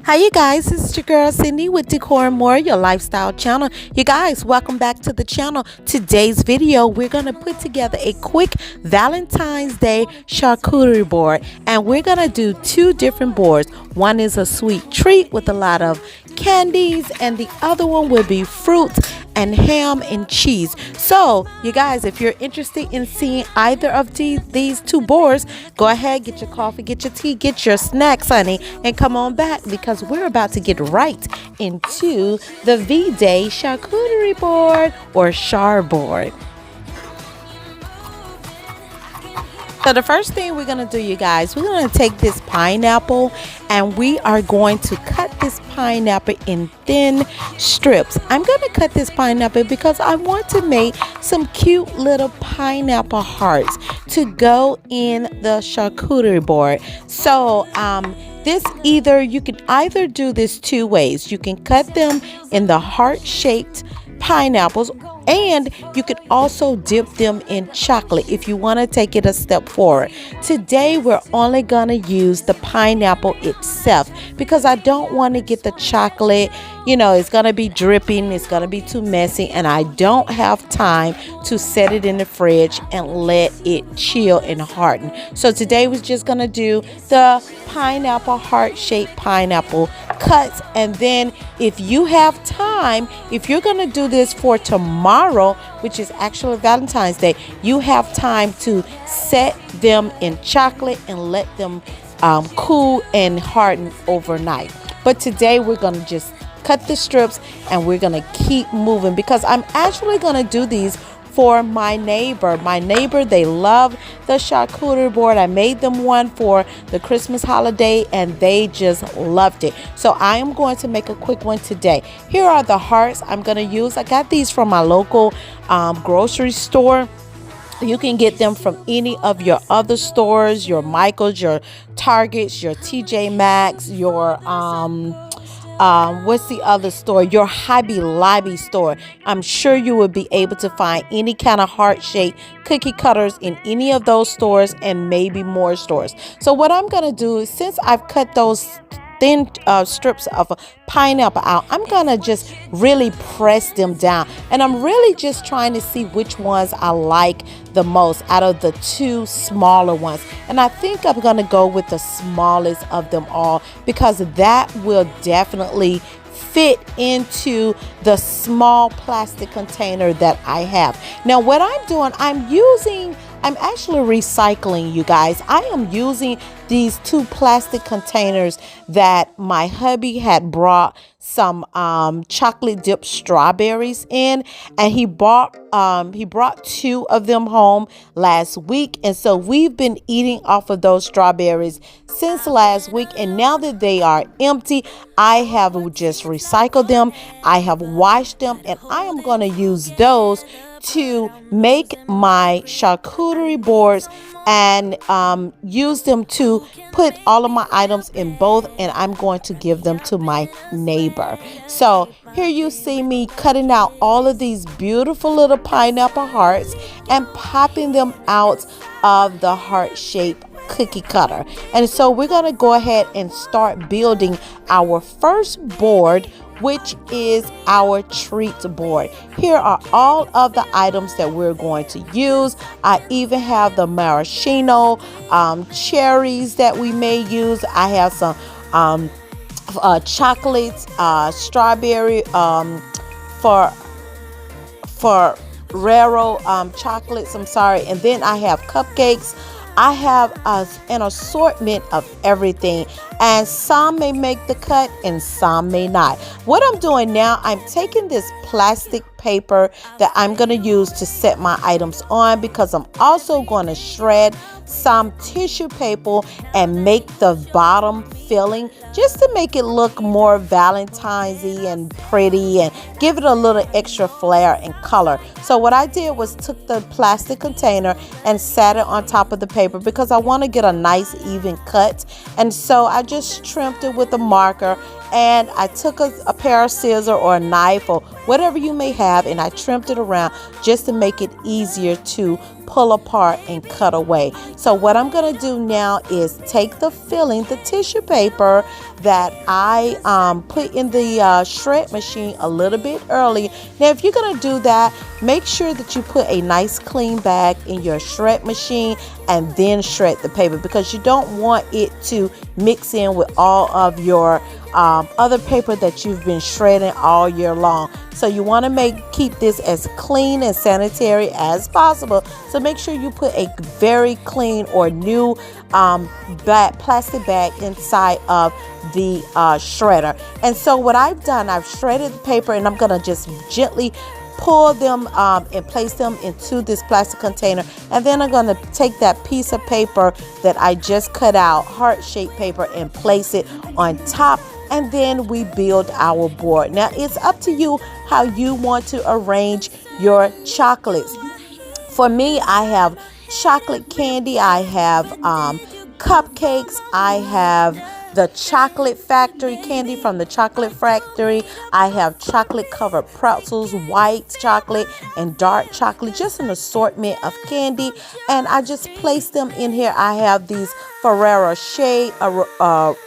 Hi you guys, it's your girl Cindy with Decor and More, your lifestyle channel. You guys, welcome back to the channel. Today's video, we're going to put together a quick Valentine's Day charcuterie board. And we're going to do two different boards. One is a sweet treat with a lot of candies, and the other one will be fruit and ham and cheese. So you guys, if you're interested in seeing either of these two boards, go ahead, get your coffee, get your tea, get your snacks, honey, and come on back because we're about to get right into the V-Day charcuterie board or char board. So the first thing we're going to do, you guys, we're going to take this pineapple and we are going to cut this pineapple in thin strips. I'm going to cut this pineapple because I want to make some cute little pineapple hearts to go in the charcuterie board. So you can either do this two ways. You can cut them in the heart-shaped pineapples, and you could also dip them in chocolate if you want to take it a step forward. Today we're only going to use the pineapple itself because I don't want to get the chocolate, it's going to be dripping, it's going to be too messy, and I don't have time to set it in the fridge and let it chill and harden. So today we're just going to do the pineapple heart-shaped pineapple cuts, and then if you have time, if you're going to do this for tomorrow, which is actually Valentine's Day, you have time to set them in chocolate and let them cool and harden overnight. But today we're going to just cut the strips and we're going to keep moving because I'm actually going to do these for my neighbor. My neighbor, they love the charcuterie board. I made them one for the Christmas holiday and they just loved it. So I am going to make a quick one today. Here are the hearts I'm going to use. I got these from my local grocery store. You can get them from any of your other stores, your Michael's, your Targets, your TJ Maxx, your what's the other store? Your Hobby Lobby store. I'm sure you will be able to find any kind of heart-shaped cookie cutters in any of those stores and maybe more stores. So what I'm going to do is, since I've cut those thin strips of pineapple out, I'm gonna just really press them down, and I'm really just trying to see which ones I like the most out of the two smaller ones, and I think I'm gonna go with the smallest of them all because that will definitely fit into the small plastic container that I have. Now what I'm doing, I'm actually recycling, you guys. I am using these two plastic containers that my hubby had brought some chocolate dipped strawberries in, and he brought two of them home last week, and so we've been eating off of those strawberries since last week, and now that they are empty, I have just recycled them. I have washed them, and I am going to use those to make my charcuterie boards and use them to put all of my items in both, and I'm going to give them to my neighbor. So here you see me cutting out all of these beautiful little pineapple hearts and popping them out of the heart-shaped cookie cutter. And so we're going to go ahead and start building our first board, which is our treat board. Here are all of the items that we're going to use. I even have the maraschino cherries that we may use. I have some chocolates, strawberry for Ferrero chocolates, and then I have cupcakes. I have an assortment of everything, and some may make the cut and some may not. What I'm doing now, I'm taking this plastic paper that I'm going to use to set my items on, because I'm also going to shred some tissue paper and make the bottom filling just to make it look more Valentine's-y and pretty and give it a little extra flair and color. So what I did was took the plastic container and sat it on top of the paper because I want to get a nice even cut, and so I just trimmed it with a marker, and I took a pair of scissors or a knife or whatever you may have, and I trimmed it around just to make it easier to pull apart and cut away. So what I'm going to do now is take the filling, the tissue paper that I put in the shred machine a little bit early. Now if you're going to do that, make sure that you put a nice clean bag in your shred machine and then shred the paper, because you don't want it to mix in with all of your other paper that you've been shredding all year long. So you want to keep this as clean and sanitary as possible. So make sure you put a very clean or new plastic bag inside of the shredder. And so what I've done, I've shredded the paper, and I'm going to just gently pull them and place them into this plastic container. And then I'm going to take that piece of paper that I just cut out, heart-shaped paper, and place it on top. And then we build our board. Now it's up to you how you want to arrange your chocolates. For me, I have chocolate candy, I have cupcakes, I have the chocolate factory candy from the chocolate factory. I have chocolate covered pretzels, white chocolate and dark chocolate, just an assortment of candy. And I just place them in here. I have these Ferrero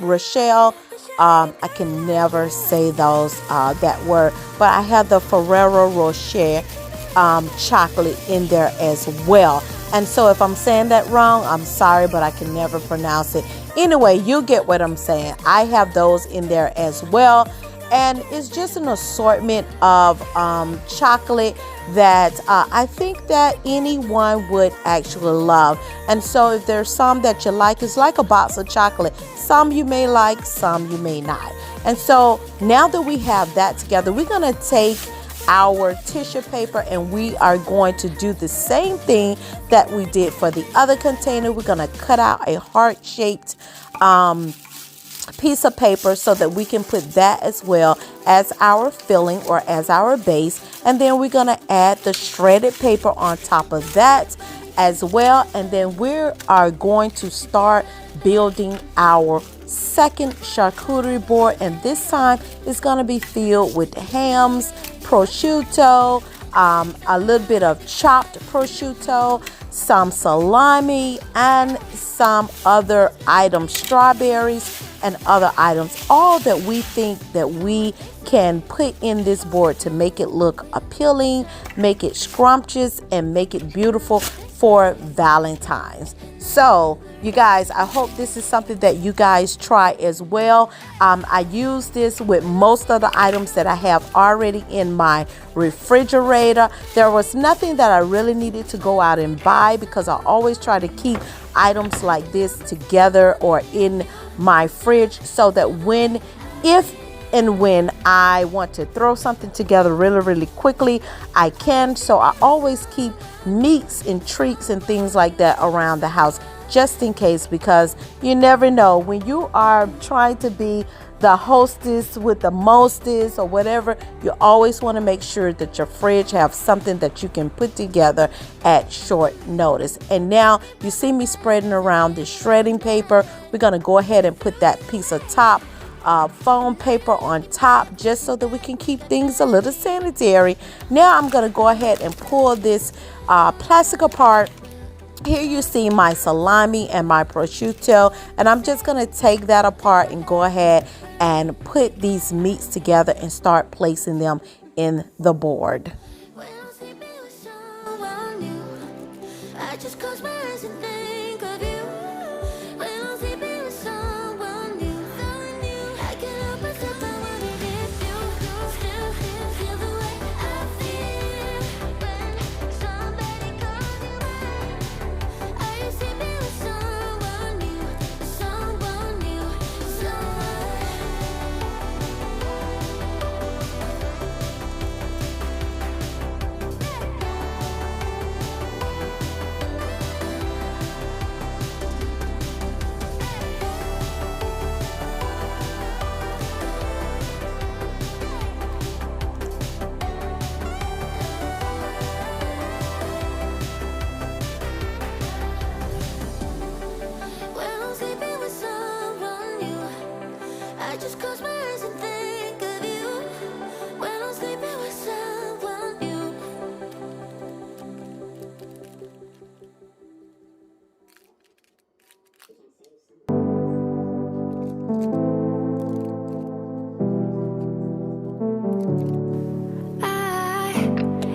Rocher, I can never say that word, but I have the Ferrero Rocher chocolate in there as well. And so if I'm saying that wrong, I'm sorry, but I can never pronounce it. Anyway, you get what I'm saying. I have those in there as well. And it's just an assortment of chocolate that I think that anyone would actually love. And so if there's some that you like, it's like a box of chocolate. Some you may like, some you may not. And so now that we have that together, we're going to take our tissue paper and we are going to do the same thing that we did for the other container. We're going to cut out a heart-shaped piece of paper so that we can put that as well as our filling or as our base. And then we're going to add the shredded paper on top of that as well. And then we are going to start building our second charcuterie board. And this time it's going to be filled with hams, prosciutto, a little bit of chopped prosciutto, some salami, and some other items, strawberries and other items, all that we think that we can put in this board to make it look appealing, make it scrumptious, and make it beautiful for Valentine's. So you guys, I hope this is something that you guys try as well. I use this with most of the items that I have already in my refrigerator. There was nothing that I really needed to go out and buy because I always try to keep items like this together or in my fridge so that if and when I want to throw something together really quickly, I can. So I always keep meats and treats and things like that around the house just in case, because you never know when you are trying to be the hostess with the mostest or whatever. You always want to make sure that your fridge have something that you can put together at short notice. And now you see me spreading around the shredding paper. We're going to go ahead and put that piece of top foam paper on top just so that we can keep things a little sanitary. Now I'm going to go ahead and pull this plastic apart. Here you see my salami and my prosciutto, and I'm just going to take that apart and go ahead and put these meats together and start placing them in the board. Just close my eyes and think of you. When I'm sleeping with someone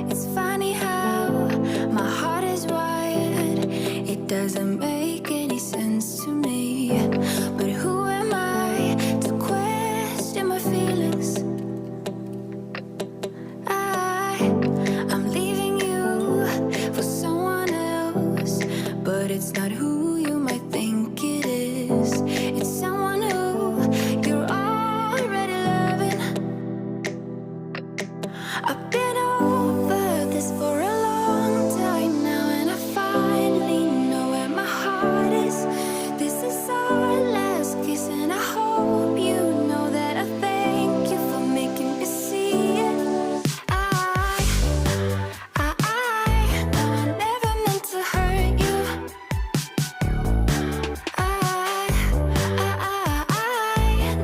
It's funny how my heart is wired. It doesn't make any sense to me. But who am I to question my feelings? I'm leaving you for someone else, but it's not who you might think it is. It's someone who you're already loving. I've been over this for a long time now, and I finally know where my heart is. This is our last kiss, and I hope you know that I thank you for making me see it. Know I never meant to hurt you.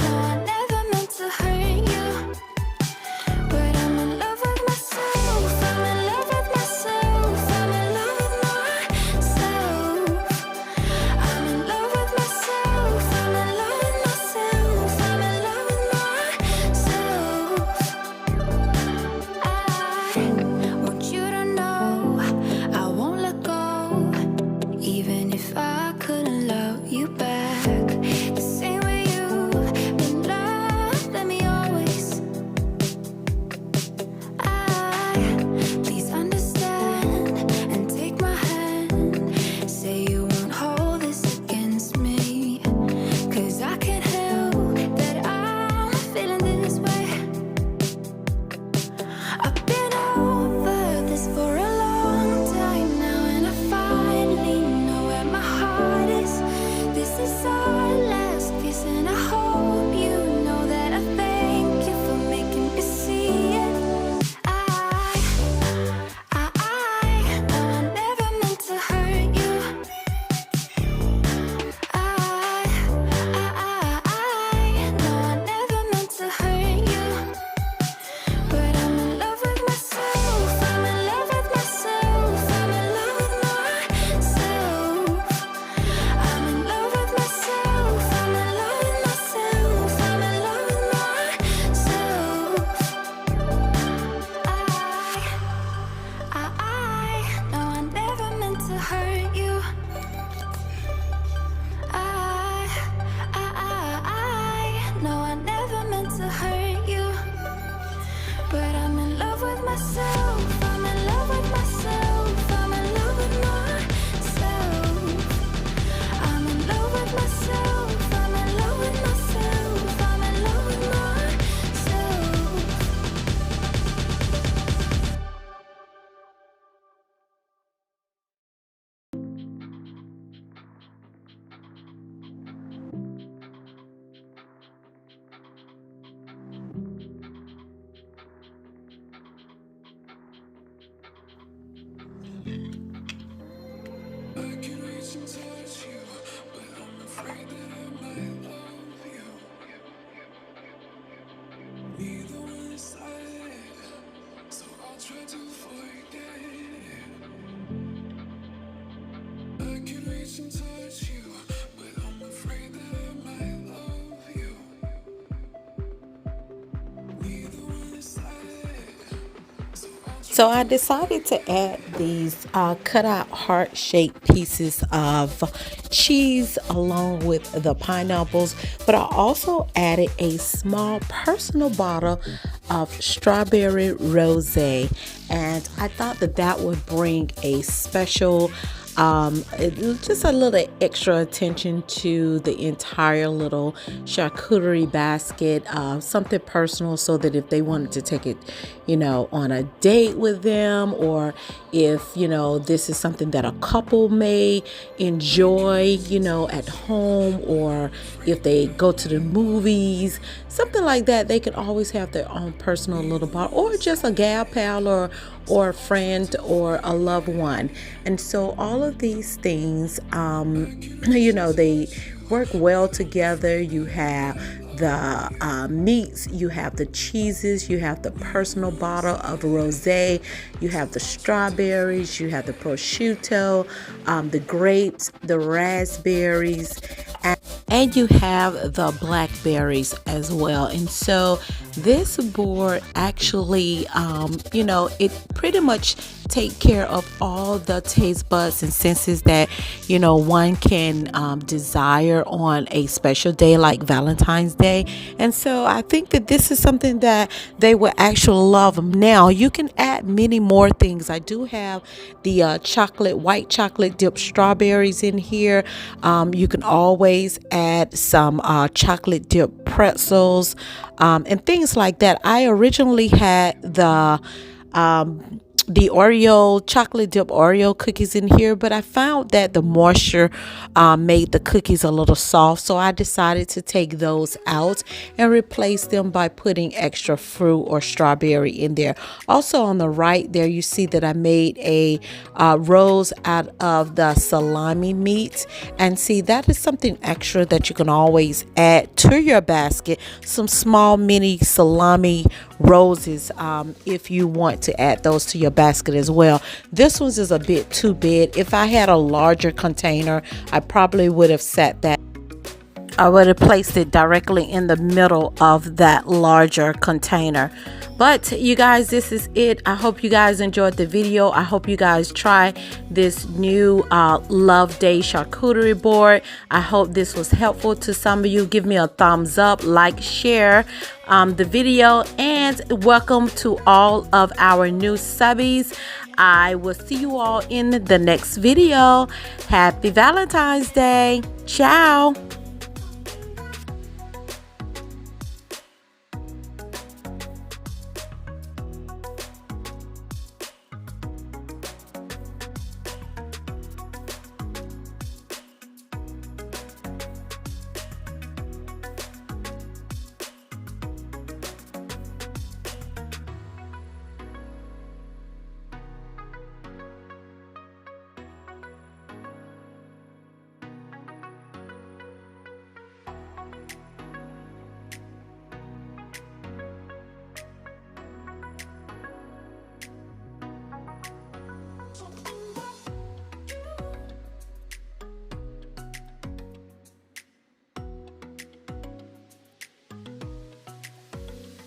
Know I never meant to hurt you. But I'm in love with myself. I'm in love with myself. I'm in love with myself. I'm in love with myself. I'm in love with myself. I'm in love with myself. I want you to know I won't let go, even if I couldn't love you back the same way you've been loving me always. Please understand and take my hand. Say you won't hold this against me, 'cause I can't help that I'm feeling this way. I've been over this for a long time now, and I finally know where my heart is. This is our last kiss, and I hope you know that I thank you for making me see it. Know I never meant to hurt you. Know I never meant to hurt you. But I'm in love with myself. I'm in love with myself. I'm in love with myself. I'm in love with myself. I'm in love with myself. I'm in love with myself. I know I never meant to hurt you. I know I never meant to hurt you. But I'm in love with myself. I'm in love with myself. I'm in love with myself. I'm in love with myself. I'm in love with myself. I'm in love with myself. So I decided to add these cut out heart shaped pieces of cheese along with the pineapples, but I also added a small personal bottle of strawberry rosé, and I thought that that would bring a special just a little extra attention to the entire little charcuterie basket, something personal, so that if they wanted to take it, on a date with them, or if, this is something that a couple may enjoy, at home, or if they go to the movies, something like that, they could always have their own personal little bottle, or just a gal pal, or a friend, or a loved one. And so all of these things, they work well together. You have the meats, you have the cheeses, you have the personal bottle of rosé, you have the strawberries, you have the prosciutto, the grapes, the raspberries, and you have the blackberries as well. And so this board actually, it pretty much take care of all the taste buds and senses that one can desire on a special day like Valentine's Day. And so I think that this is something that they will actually love. Now you can add many more things. I do have the white chocolate dipped strawberries in here. You can always add some chocolate dipped pretzels and things like that. I originally had the Oreo chocolate dip Oreo cookies in here, but I found that the moisture made the cookies a little soft, so I decided to take those out and replace them by putting extra fruit or strawberry in there. Also on the right there, you see that I made a rose out of the salami meat, and see, that is something extra that you can always add to your basket. Some small mini salami roses, if you want to add those to your basket as well. This one is a bit too big. If I had a larger container, I probably would have I would have placed it directly in the middle of that larger container. But you guys, this is it. I hope you guys enjoyed the video. I hope you guys try this new Love Day charcuterie board. I hope this was helpful to some of you. Give me a thumbs up, like, share the video, and welcome to all of our new subbies. I will see you all in the next video. Happy Valentine's Day. Ciao.